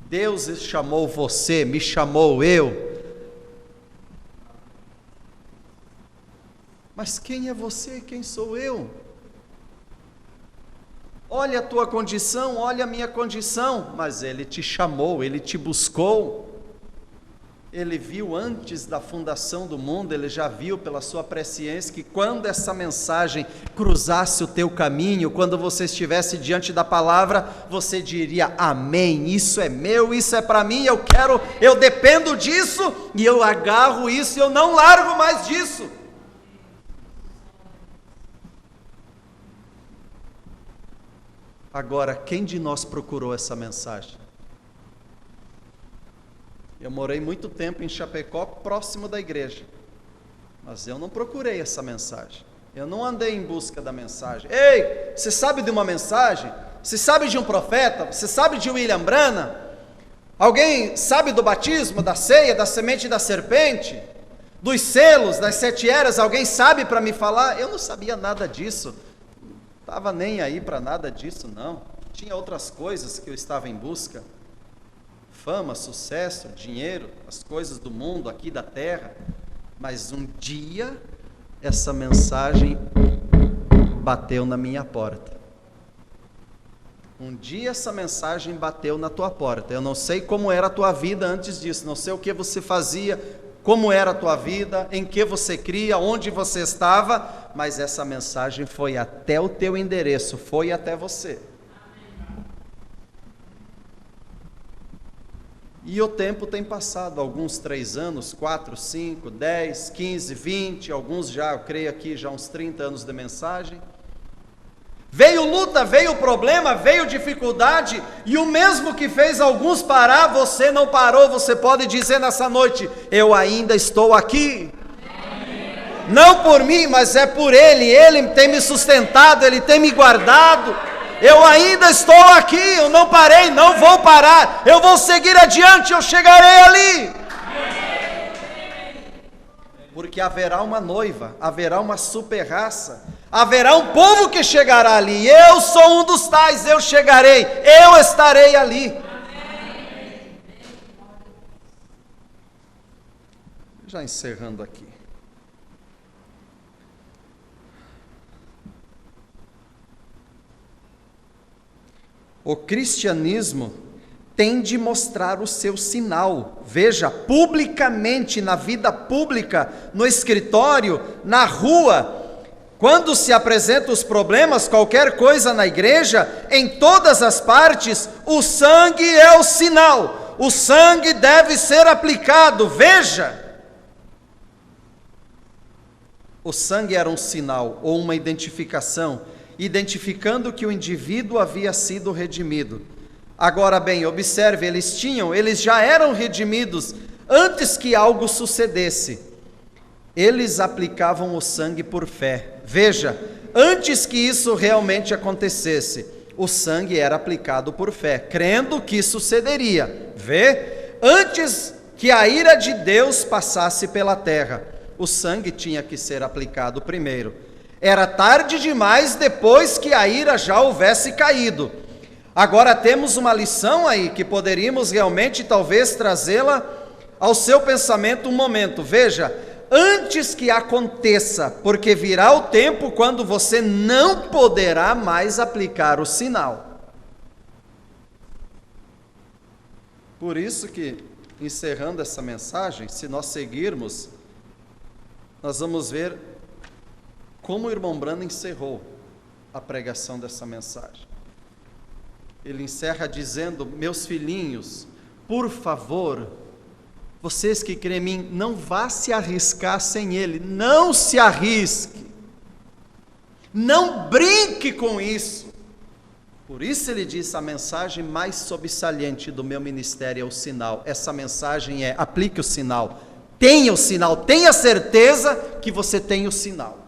Deus chamou você, me chamou eu. Mas quem é você? Quem sou eu? Olha a tua condição, olha a minha condição, mas Ele te chamou, Ele te buscou, Ele viu antes da fundação do mundo, Ele já viu pela sua presciência que quando essa mensagem cruzasse o teu caminho, quando você estivesse diante da palavra, você diria, amém, isso é meu, isso é para mim, eu dependo disso, e eu agarro isso, e eu não largo mais disso. Agora, quem de nós procurou essa mensagem? Eu morei muito tempo em Chapecó, próximo da igreja, mas eu não procurei essa mensagem, eu não andei em busca da mensagem. Ei, você sabe de uma mensagem? Você sabe de um profeta? Você sabe de William Branham? Alguém sabe do batismo, da ceia, da semente da serpente? Dos selos, das 7 eras? Alguém sabe para me falar? Eu não sabia nada disso. Estava nem aí para nada disso, não. Tinha outras coisas que eu estava em busca. Fama, sucesso, dinheiro, as coisas do mundo, aqui da terra. Mas um dia, essa mensagem bateu na minha porta. Um dia essa mensagem bateu na tua porta. Eu não sei como era a tua vida antes disso, não sei o que você fazia, como era a tua vida, em que você cria, onde você estava, mas essa mensagem foi até o teu endereço, foi até você. E o tempo tem passado, alguns 3 anos, 4, 5, 10, 15, 20, alguns já, eu creio aqui, já uns 30 anos de mensagem. Veio luta, veio problema, veio dificuldade, e o mesmo que fez alguns parar, você não parou. Você pode dizer nessa noite: eu ainda estou aqui. Não por mim, mas é por Ele tem me sustentado, Ele tem me guardado. Eu ainda estou aqui, eu não parei, não vou parar, eu vou seguir adiante, eu chegarei ali. Porque haverá uma noiva, haverá uma super raça, haverá um povo que chegará ali. Eu sou um dos tais, eu chegarei, eu estarei ali. Já encerrando aqui. O cristianismo tem de mostrar o seu sinal. Veja, publicamente, na vida pública, no escritório, na rua, quando se apresentam os problemas, qualquer coisa na igreja, em todas as partes, o sangue é o sinal. O sangue deve ser aplicado. Veja, o sangue era um sinal ou uma identificação, identificando que o indivíduo havia sido redimido. Agora bem, observe, eles já eram redimidos antes que algo sucedesse. Eles aplicavam o sangue por fé. Veja, antes que isso realmente acontecesse, o sangue era aplicado por fé, crendo que sucederia. Vê? Antes que a ira de Deus passasse pela terra, o sangue tinha que ser aplicado primeiro. Era tarde demais depois que a ira já houvesse caído. Agora temos uma lição aí que poderíamos realmente talvez trazê-la ao seu pensamento um momento. Veja, antes que aconteça, porque virá o tempo quando você não poderá mais aplicar o sinal. Por isso que, encerrando essa mensagem, se nós seguirmos, nós vamos ver como o irmão Branham encerrou a pregação dessa mensagem. Ele encerra dizendo: meus filhinhos, por favor, vocês que creem em mim, não vá se arriscar sem Ele, não se arrisque, não brinque com isso. Por isso ele diz: a mensagem mais sobressalente do meu ministério é o sinal. Essa mensagem é: aplique o sinal, tenha o sinal, tenha certeza que você tem o sinal.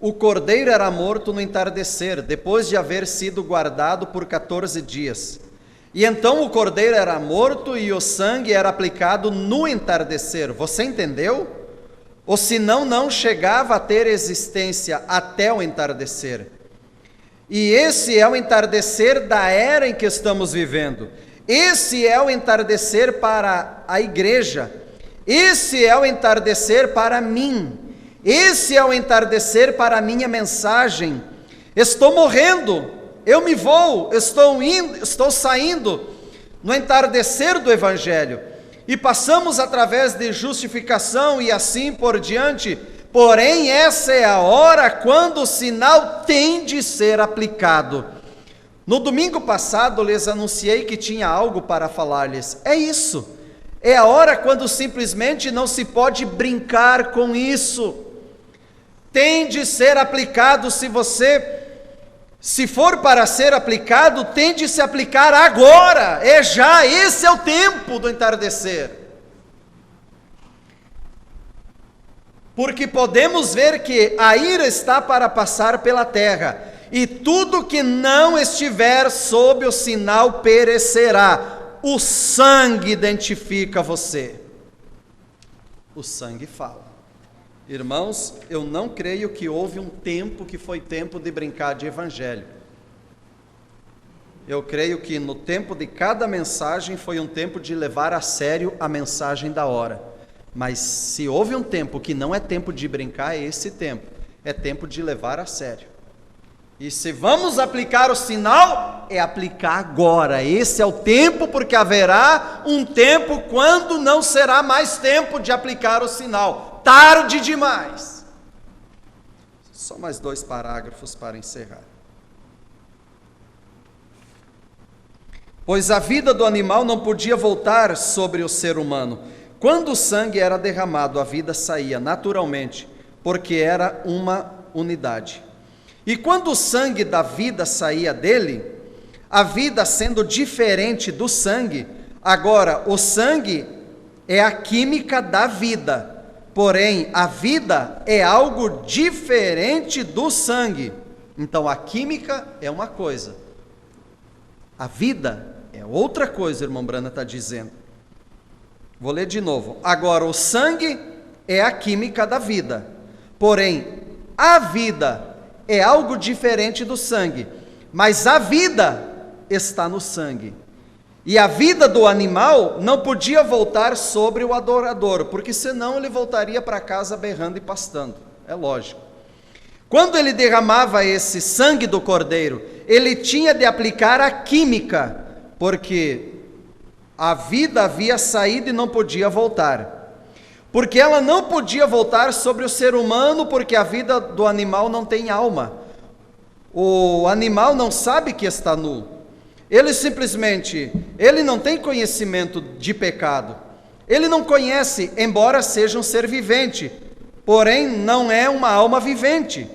O cordeiro era morto no entardecer, depois de haver sido guardado por 14 dias. E então o cordeiro era morto e o sangue era aplicado no entardecer. Você entendeu? Ou senão não chegava a ter existência até o entardecer. E esse é o entardecer da era em que estamos vivendo. Esse é o entardecer para a igreja. Esse é o entardecer para mim. Esse é o entardecer para a minha mensagem. Estou morrendo, eu me vou, estou saindo no entardecer do Evangelho. E passamos através de justificação e assim por diante. Porém, essa é a hora quando o sinal tem de ser aplicado. No domingo passado, lhes anunciei que tinha algo para falar-lhes. É isso. É a hora quando simplesmente não se pode brincar com isso. Tem de ser aplicado. Se for para ser aplicado, tem de se aplicar agora, é já, esse é o tempo do entardecer. Porque podemos ver que a ira está para passar pela terra, e tudo que não estiver sob o sinal perecerá. O sangue identifica você. O sangue fala. Irmãos, eu não creio que houve um tempo que foi tempo de brincar de evangelho. Eu creio que no tempo de cada mensagem foi um tempo de levar a sério a mensagem da hora. Mas se houve um tempo que não é tempo de brincar, é esse tempo. É tempo de levar a sério. E se vamos aplicar o sinal, é aplicar agora. Esse é o tempo, porque haverá um tempo quando não será mais tempo de aplicar o sinal. Tarde demais. Só mais 2 parágrafos para encerrar. pois a vida do animal não podia voltar sobre o ser humano. Quando o sangue era derramado, a vida saía naturalmente, porque era uma unidade. E quando o sangue da vida saía dele, a vida sendo diferente do sangue, agora o sangue é a química da vida, porém a vida é algo diferente do sangue. Então a química é uma coisa, a vida é outra coisa, irmão Brana está dizendo. Vou ler de novo. Agora o sangue é a química da vida, porém a vida é algo diferente do sangue, mas a vida está no sangue. E a vida do animal não podia voltar sobre o adorador, porque senão ele voltaria para casa berrando e pastando, é lógico. Quando ele derramava esse sangue do cordeiro, ele tinha de aplicar a química, porque a vida havia saído e não podia voltar. Porque ela não podia voltar sobre o ser humano, porque a vida do animal não tem alma. O animal não sabe que está nu. Ele não tem conhecimento de pecado. Ele não conhece, embora seja um ser vivente, porém não é uma alma vivente.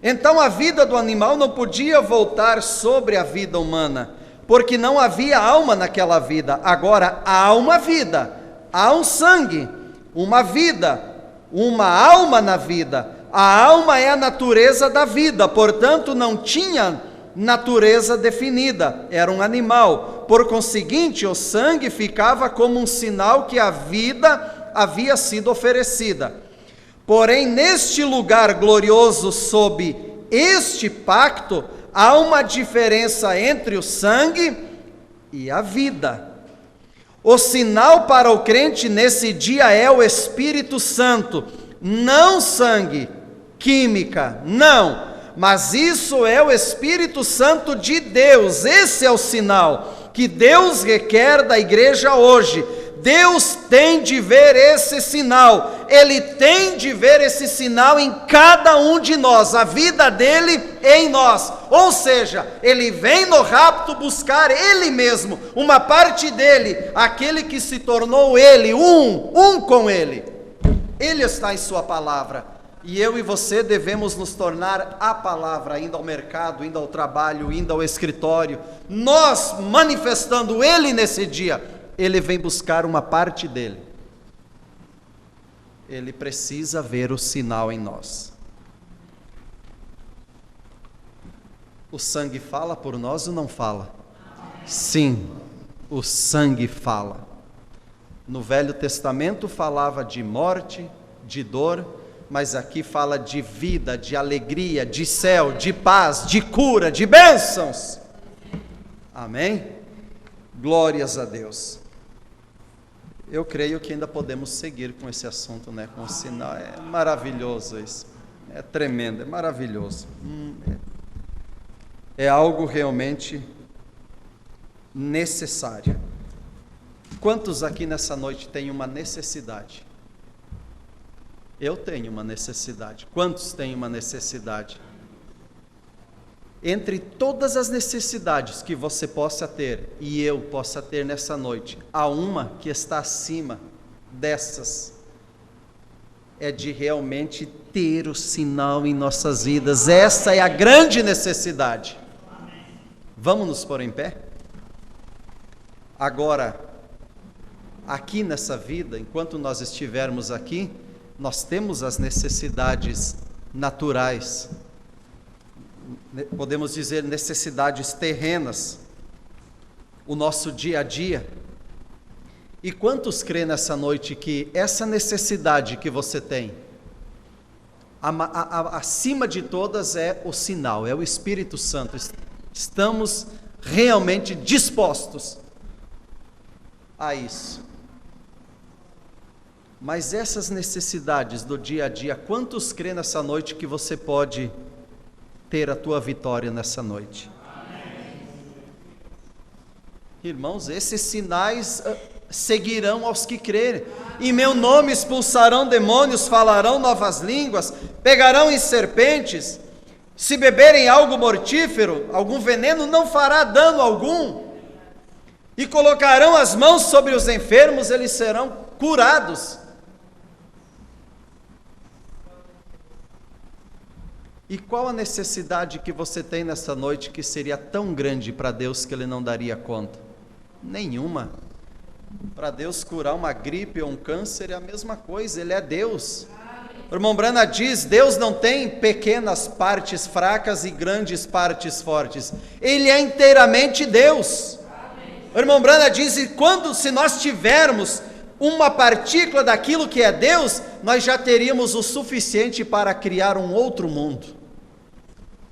Então a vida do animal não podia voltar sobre a vida humana, porque não havia alma naquela vida. Agora há uma vida, há um sangue, uma vida, uma alma na vida. A alma é a natureza da vida, portanto não tinha natureza definida, era um animal. Por conseguinte, o sangue ficava como um sinal que a vida havia sido oferecida. Porém, neste lugar glorioso, sob este pacto, há uma diferença entre o sangue e a vida. O sinal para o crente nesse dia é o Espírito Santo, não sangue, química, não, mas isso é o Espírito Santo de Deus. Esse é o sinal que Deus requer da igreja hoje. Deus tem de ver esse sinal, Ele tem de ver esse sinal em cada um de nós, a vida dele em nós, ou seja, Ele vem no rapto buscar Ele mesmo, uma parte dele, aquele que se tornou Ele, um com Ele. Ele está em sua palavra, e eu e você devemos nos tornar a palavra, indo ao mercado, indo ao trabalho, indo ao escritório, nós manifestando Ele nesse dia. Ele vem buscar uma parte dele. Ele precisa ver o sinal em nós. O sangue fala por nós ou não fala? Sim, o sangue fala. No Velho Testamento falava de morte, de dor, mas aqui fala de vida, de alegria, de céu, de paz, de cura, de bênçãos. Amém? Glórias a Deus. Eu creio que ainda podemos seguir com esse assunto, né? Com o sinal. É maravilhoso isso. É tremendo, é maravilhoso. É algo realmente necessário. Quantos aqui nessa noite têm uma necessidade? Eu tenho uma necessidade. Quantos têm uma necessidade? Entre todas as necessidades que você possa ter e eu possa ter nessa noite, há uma que está acima dessas, é de realmente ter o sinal em nossas vidas. Essa é a grande necessidade. Vamos nos pôr em pé? Agora, aqui nessa vida, enquanto nós estivermos aqui, nós temos as necessidades naturais, podemos dizer necessidades terrenas, o nosso dia a dia. E quantos crê nessa noite que essa necessidade que você tem, acima de todas é o sinal, é o Espírito Santo? Estamos realmente dispostos a isso. Mas essas necessidades do dia a dia, quantos crê nessa noite que você pode ter a tua vitória nessa noite? Amém. Irmãos, esses sinais seguirão aos que crerem. Em meu nome expulsarão demônios, falarão novas línguas, pegarão em serpentes, se beberem algo mortífero, algum veneno, não fará dano algum. e colocarão as mãos sobre os enfermos, eles serão curados. E qual a necessidade que você tem nessa noite que seria tão grande para Deus que Ele não daria conta? Nenhuma. Para Deus curar uma gripe ou um câncer é a mesma coisa, Ele é Deus. O irmão Branham diz, Deus não tem pequenas partes fracas e grandes partes fortes. Ele é inteiramente Deus. O irmão Branham diz, se nós tivermos uma partícula daquilo que é Deus, nós já teríamos o suficiente para criar um outro mundo.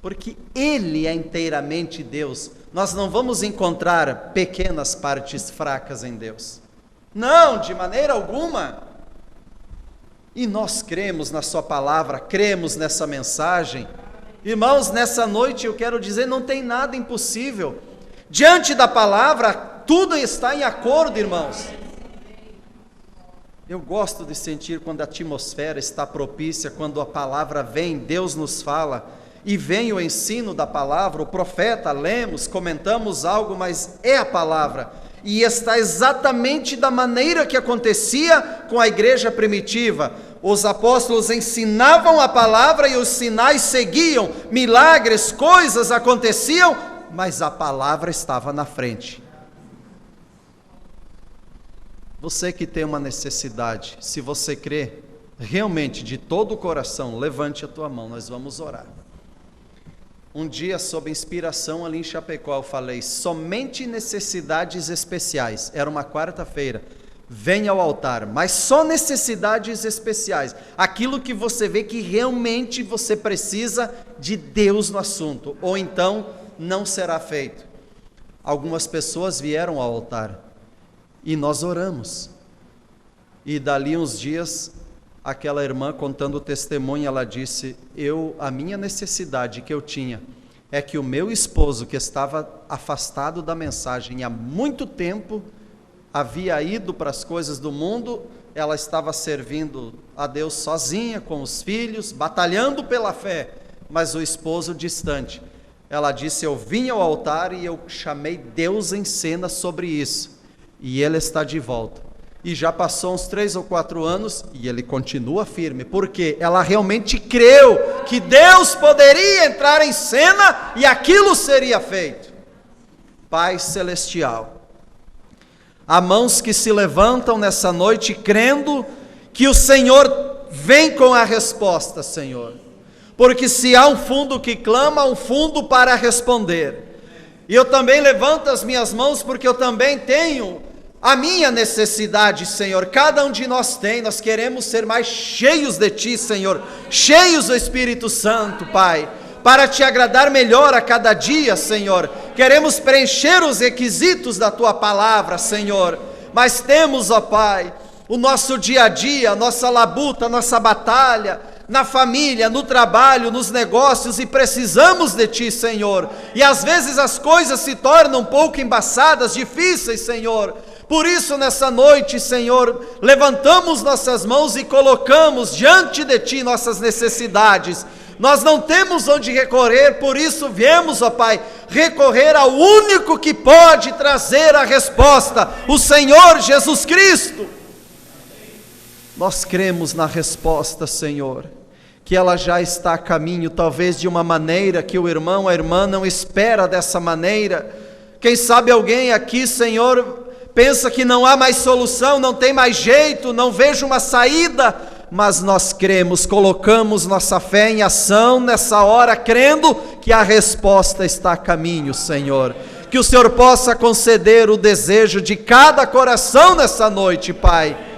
Porque Ele é inteiramente Deus. Nós não vamos encontrar pequenas partes fracas em Deus. Não, de maneira alguma. E nós cremos na sua palavra, cremos nessa mensagem. Irmãos, nessa noite eu quero dizer, não tem nada impossível. Diante da palavra, tudo está em acordo, irmãos. Eu gosto de sentir quando a atmosfera está propícia, quando a palavra vem, Deus nos fala, e vem o ensino da palavra, o profeta, lemos, comentamos algo, mas é a palavra, e está exatamente da maneira que acontecia com a igreja primitiva. Os apóstolos ensinavam a palavra e os sinais seguiam, milagres, coisas aconteciam, mas a palavra estava na frente. Você que tem uma necessidade, se você crê realmente de todo o coração, levante a tua mão, nós vamos orar. Um dia, sob inspiração ali em Chapecó, eu falei, somente necessidades especiais, era uma quarta-feira, venha ao altar, mas só necessidades especiais, aquilo que você vê que realmente você precisa de Deus no assunto, ou então não será feito. Algumas pessoas vieram ao altar, e nós oramos, e dali uns dias, aquela irmã contando o testemunho, ela disse, a minha necessidade que eu tinha, é que o meu esposo, que estava afastado da mensagem há muito tempo, havia ido para as coisas do mundo, ela estava servindo a Deus sozinha, com os filhos, batalhando pela fé, mas o esposo distante. Ela disse, eu vim ao altar e eu chamei Deus em cena sobre isso, e ele está de volta. E já passou uns 3 ou 4 anos, e ele continua firme, porque ela realmente creu que Deus poderia entrar em cena, e aquilo seria feito. Pai Celestial, há mãos que se levantam nessa noite, crendo que o Senhor vem com a resposta, Senhor, porque se há um fundo que clama, há um fundo para responder. E eu também levanto as minhas mãos, porque eu também tenho a minha necessidade, Senhor, cada um de nós tem, nós queremos ser mais cheios de Ti, Senhor, cheios do Espírito Santo, Pai, para Te agradar melhor a cada dia, Senhor, queremos preencher os requisitos da Tua palavra, Senhor, mas temos, ó Pai, o nosso dia a dia, a nossa labuta, a nossa batalha, na família, no trabalho, nos negócios, e precisamos de Ti, Senhor, e às vezes as coisas se tornam um pouco embaçadas, difíceis, Senhor. Por isso, nessa noite, Senhor, levantamos nossas mãos e colocamos diante de Ti nossas necessidades. Nós não temos onde recorrer, por isso viemos, ó Pai, recorrer ao único que pode trazer a resposta, o Senhor Jesus Cristo. Nós cremos na resposta, Senhor, que ela já está a caminho, talvez de uma maneira que o irmão, a irmã não espera dessa maneira. Quem sabe alguém aqui, Senhor, pensa que não há mais solução, não tem mais jeito, não vejo uma saída, mas nós cremos, colocamos nossa fé em ação nessa hora, crendo que a resposta está a caminho, Senhor. Que o Senhor possa conceder o desejo de cada coração nessa noite, Pai.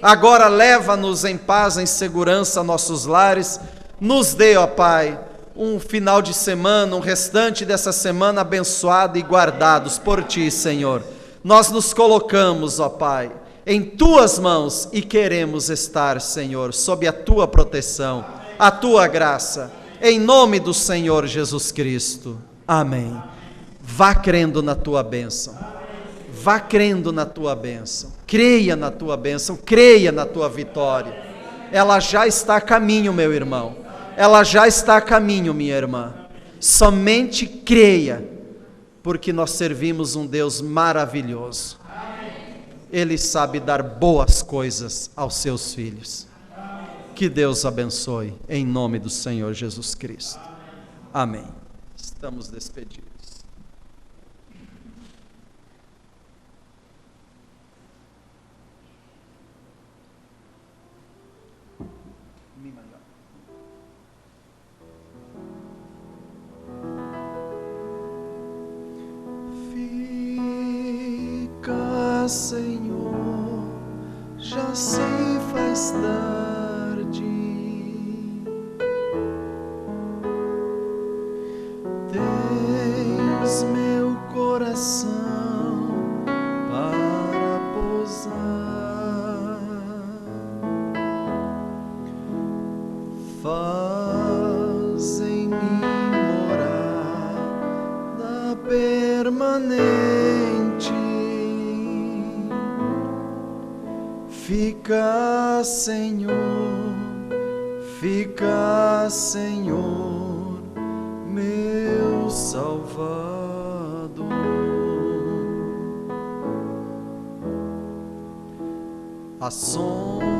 Agora leva-nos em paz, em segurança a nossos lares, nos dê, ó Pai, um final de semana, um restante dessa semana abençoado e guardados por Ti, Senhor. Nós nos colocamos, ó Pai, em Tuas mãos e queremos estar, Senhor, sob a Tua proteção, a Tua graça, em nome do Senhor Jesus Cristo. Amém. Vá crendo na Tua bênção, vá crendo na Tua bênção, creia na Tua bênção, creia na Tua vitória. Ela já está a caminho, meu irmão, ela já está a caminho, minha irmã. Somente creia, porque nós servimos um Deus maravilhoso. Ele sabe dar boas coisas aos seus filhos. Que Deus abençoe, em nome do Senhor Jesus Cristo. Amém. Estamos despedidos. Fica, Senhor, já sei faz tarde. Tens meu coração para pousar. Faz em mim morada permanente. Fica, Senhor, meu Salvador. A sombra